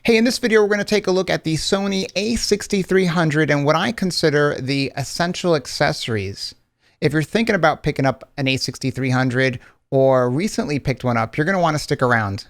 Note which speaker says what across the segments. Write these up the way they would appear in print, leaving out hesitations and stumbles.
Speaker 1: Hey, in this video, we're going to take a look at the Sony A6300 and what I consider the essential accessories. If you're thinking about picking up an A6300 or recently picked one up, you're going to want to stick around.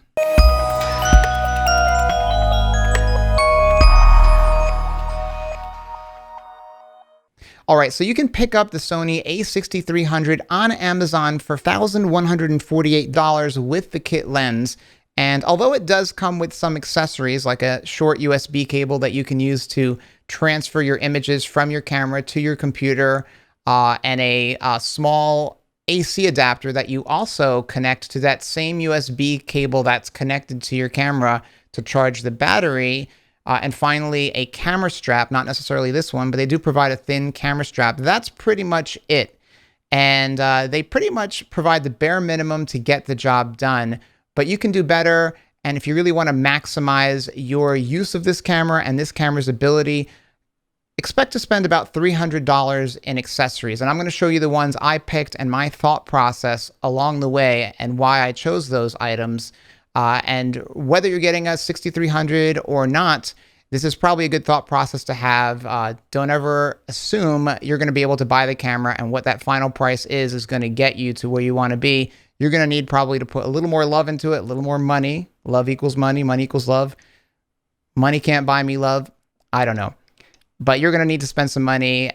Speaker 1: All right, so you can pick up the Sony A6300 on Amazon for $1,148 with the kit lens. And although it does come with some accessories like a short USB cable that you can use to transfer your images from your camera to your computer, and a small AC adapter that you also connect to that same USB cable that's connected to your camera to charge the battery, and finally a camera strap, not necessarily this one, but they do provide a thin camera strap. That's pretty much it. And they pretty much provide the bare minimum to get the job done. But you can do better, and if you really want to maximize your use of this camera and this camera's ability, expect to spend about $300 in accessories. And I'm going to show you the ones I picked and my thought process along the way and why I chose those items. And whether you're getting a 6300 or not, this is probably a good thought process to have. Don't ever assume you're going to be able to buy the camera and what that final price is going to get you to where you want to be. You're going to need probably to put a little more love into it, a little more money. Love equals money, money equals love. Money can't buy me love. I don't know. But you're going to need to spend some money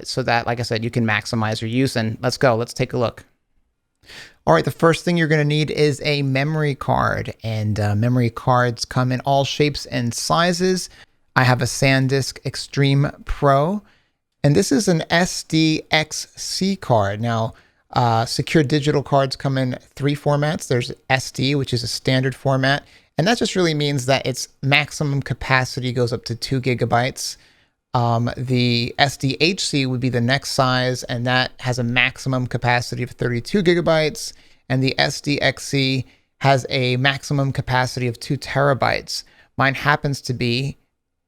Speaker 1: so that, like I said, you can maximize your use. And let's go. Let's take a look. All right, the first thing you're going to need is a memory card. And memory cards come in all shapes and sizes. I have a SANDISK Extreme Pro. And this is an SDXC card. Now, secure digital cards come in three formats. There's SD, which is a standard format, and that just really means that its maximum capacity goes up to 2 gigabytes. The SDHC would be the next size, and that has a maximum capacity of 32 gigabytes, and the SDXC has a maximum capacity of 2 terabytes. Mine happens to be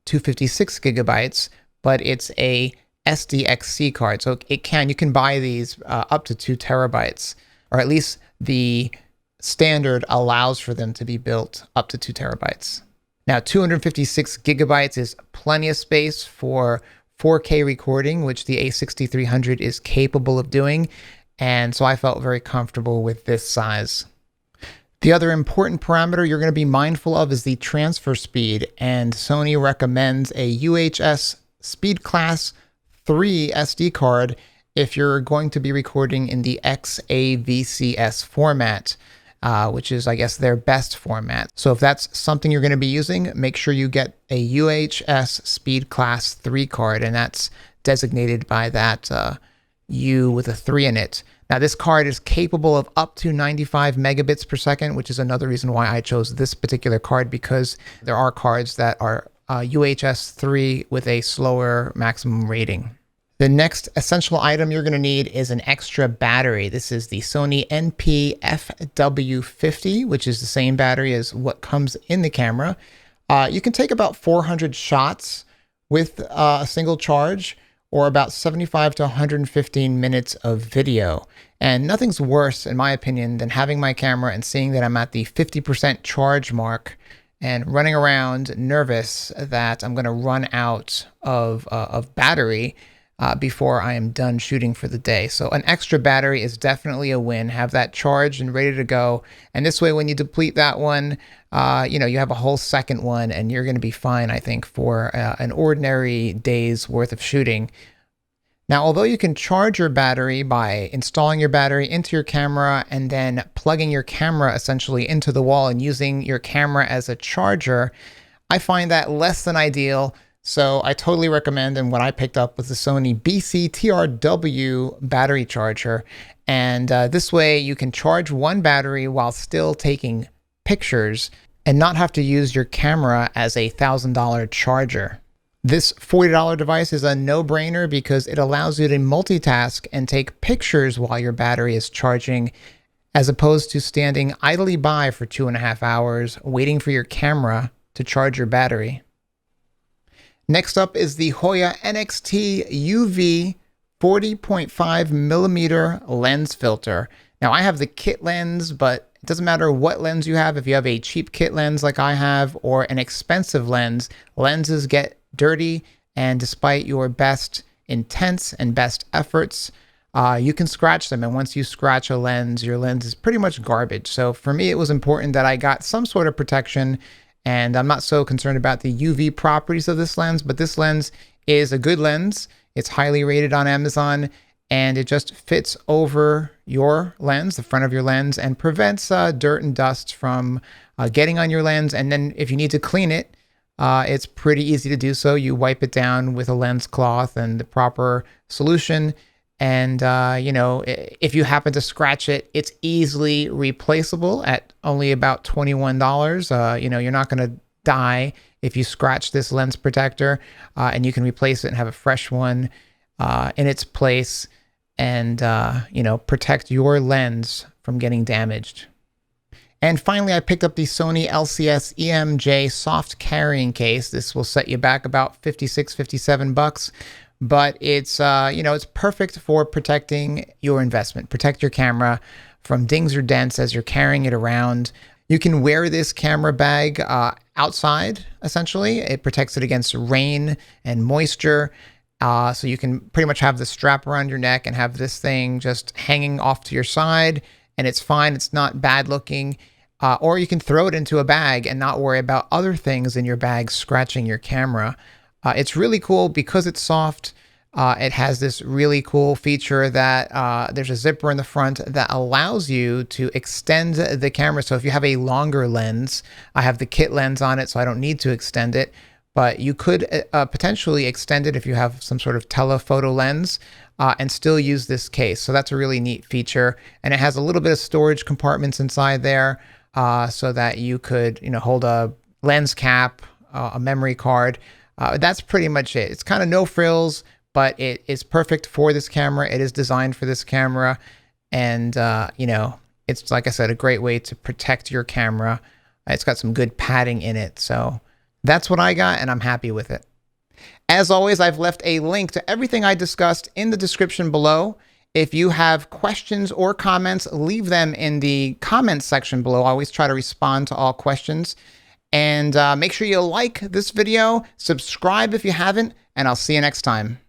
Speaker 1: 256 gigabytes, but it's a SDXC card. So you can buy these up to 2 terabytes, or at least the standard allows for them to be built up to 2 terabytes. Now, 256 gigabytes is plenty of space for 4K recording, which the A6300 is capable of doing. And so I felt very comfortable with this size. The other important parameter you're going to be mindful of is the transfer speed. And Sony recommends a UHS speed class 3 SD card if you're going to be recording in the XAVCS format, which is, I guess, their best format. So if that's something you're going to be using, make sure you get a UHS Speed Class 3 card, and that's designated by that U with a 3 in it. Now, this card is capable of up to 95 megabits per second, which is another reason why I chose this particular card, because there are cards that are UHS 3 with a slower maximum rating. The next essential item you're going to need is an extra battery. This is the Sony NP-FW50, which is the same battery as what comes in the camera. You can take about 400 shots with a single charge, or about 75 to 115 minutes of video. And nothing's worse, in my opinion, than having my camera and seeing that I'm at the 50% charge mark and running around nervous that I'm going to run out of battery before I am done shooting for the day. So an extra battery is definitely a win. Have that charged and ready to go. And this way, when you deplete that one, you have a whole second one, and you're going to be fine, I think, for an ordinary day's worth of shooting. Now, although you can charge your battery by installing your battery into your camera and then plugging your camera essentially into the wall and using your camera as a charger, I find that less than ideal. So I totally recommend, and what I picked up was the Sony BC-TRW battery charger. And this way you can charge one battery while still taking pictures and not have to use your camera as a $1,000 charger. This $40 device is a no-brainer because it allows you to multitask and take pictures while your battery is charging, as opposed to standing idly by for 2.5 hours waiting for your camera to charge your battery. Next up is the HOYA NXT UV 40.5 millimeter lens filter. Now, I have the kit lens, but It doesn't matter what lens you have. If you have a cheap kit lens like I have or an expensive lens, lenses get dirty, and despite your best intents and best efforts, you can scratch them. And once you scratch a lens, your lens is pretty much garbage. So for me, it was important that I got some sort of protection, and I'm not so concerned about the UV properties of this lens, but this lens is a good lens. It's highly rated on Amazon, and it just fits over your lens, the front of your lens, and prevents dirt and dust from getting on your lens. And then if you need to clean it, it's pretty easy to do so. You wipe it down with a lens cloth and the proper solution. And, if you happen to scratch it, it's easily replaceable at only about $21. You're not going to die if you scratch this lens protector, and you can replace it and have a fresh one in its place, and, protect your lens from getting damaged. And finally, I picked up the Sony LCS-EMJ soft carrying case. This will set you back about $56, $57. But it's, it's perfect for protecting your investment. Protect your camera from dings or dents as you're carrying it around. You can wear this camera bag outside, essentially. It protects it against rain and moisture. So you can pretty much have the strap around your neck and have this thing just hanging off to your side, and it's fine. It's not bad looking. Or you can throw it into a bag and not worry about other things in your bag scratching your camera. It's really cool because it's soft. It has this really cool feature that there's a zipper in the front that allows you to extend the camera. So if you have a longer lens, I have the kit lens on it, so I don't need to extend it. But you could potentially extend it if you have some sort of telephoto lens and still use this case. So that's a really neat feature. And it has a little bit of storage compartments inside there so that you could hold a lens cap, a memory card. That's pretty much it. It's kind of no frills, but it is perfect for this camera. It is designed for this camera. And, it's, like I said, a great way to protect your camera. It's got some good padding in it. So that's what I got, and I'm happy with it. As always, I've left a link to everything I discussed in the description below. If you have questions or comments, leave them in the comments section below. I always try to respond to all questions. And make sure you like this video, subscribe if you haven't, and I'll see you next time.